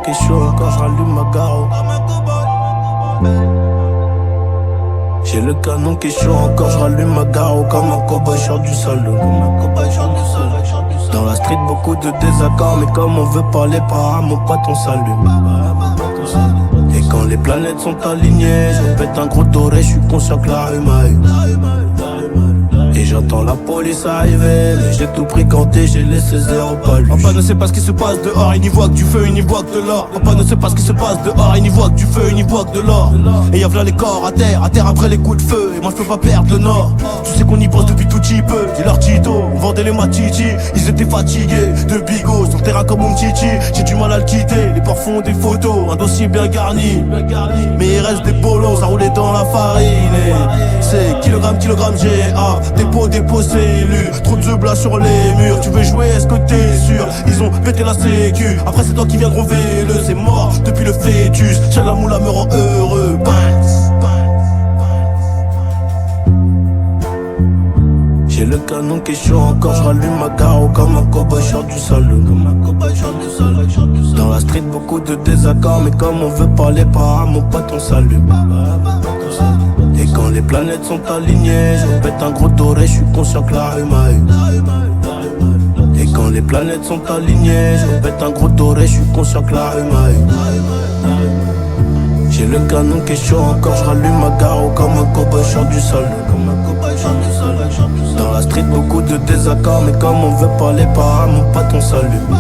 qui est chaud, encore je rallume ma garo. J'ai le canon qui est chaud, encore je rallume ma garo. Comme un cowboy sort du salon. Dans la street beaucoup de désaccords, mais comme on veut parler par mon pote on s'allume. Et quand les planètes sont alignées, je pète un gros doré, je suis conscient que la rue m'a eu. Et j'entends la police arriver, mais j'ai tout pris canté, j'ai laissé zéro paluche. Papa ne sait pas ce qui se passe dehors, il n'y voit que du feu, il n'y voit que de l'or. Papa ne sait pas ce qui se passe dehors, il n'y voit que du feu, il n'y voit que de l'or. Et y'a v'là les corps à terre après les coups de feu. Et moi je peux pas perdre le nord. Tu sais qu'on y bosse depuis tout petit peu. Dis leur Tito, on vendait les matichi. Ils étaient fatigués de bigot, sur le terrain comme un titi. J'ai du mal à le quitter, les ports font des photos. Un dossier bien garni, mais il reste des bolos, ça roulait dans la farine. Et c'est kilogramme, GA, dépôt cellules, trop de blas sur les murs. Tu veux jouer, est-ce que t'es sûr? Ils ont pété la sécu, après c'est toi qui viens gros le. C'est mort depuis le fœtus, la moula me rend heureux. J'ai le canon qui est chaud, encore je rallume ma garo. Comme un cowboy sort du salon. Dans la street beaucoup de désaccords, mais comme on veut parler par mon pote on s'allume. Et quand les planètes sont alignées, je pète un gros doré, je suis conscient que la rue m'a eu. Et quand les planètes sont alignées, je pète un gros doré, je suis conscient que la rue m'a eu. J'ai le canon qui est chaud, encore je rallume ma garo. Comme un cowboy sort du salon. Dans la street beaucoup de désaccords, mais comme on veut parler par mon pote on s'allume.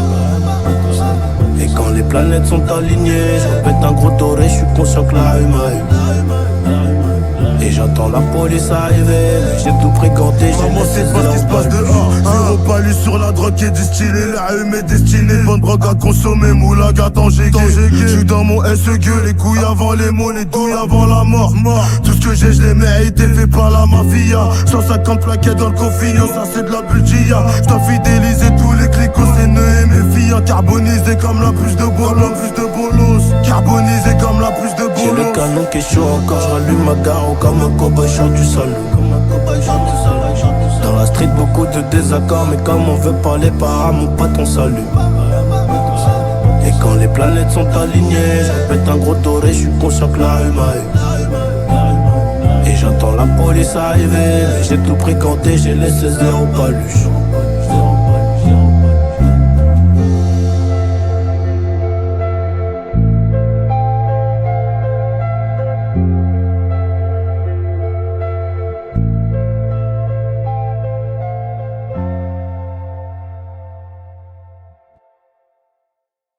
Et quand les planètes sont alignées, je pète un gros doré, je suis conscient que la rue m'a eu. Et j'entends la police arriver, mais j'ai tout précanté. Maman c'est pas ce qui se passe dehors. Zéro palus sur la drogue qui est distillée. La rue m'est destinée. Bonne drogue à consommer, moulaga à danger. J'suis dans mon SEG, les couilles avant les mots, les douilles avant la mort. Tout ce que j'ai, je l'ai mérité, fait par la mafia. 150 plaquettes dans le confinement, ça c'est de la bulgia. J'dois fidéliser tous les clicos, c'est nœuds et mes filles. Carbonisé comme la plus de bolos. Carbonisé comme la plus de bolos. J'ai le canon qui est chaud, encore je rallume ma garo. Comme un cowboy sort du salon. Dans la street beaucoup de désaccords, mais comme on veut parler par mon pote on s'allume. Et quand les planètes sont alignées, je pète un gros doré, je suis conscient que la rue m'a eu. Et j'entends la police arriver, mais j'ai tout précanté, j'ai laissé zéro paluche.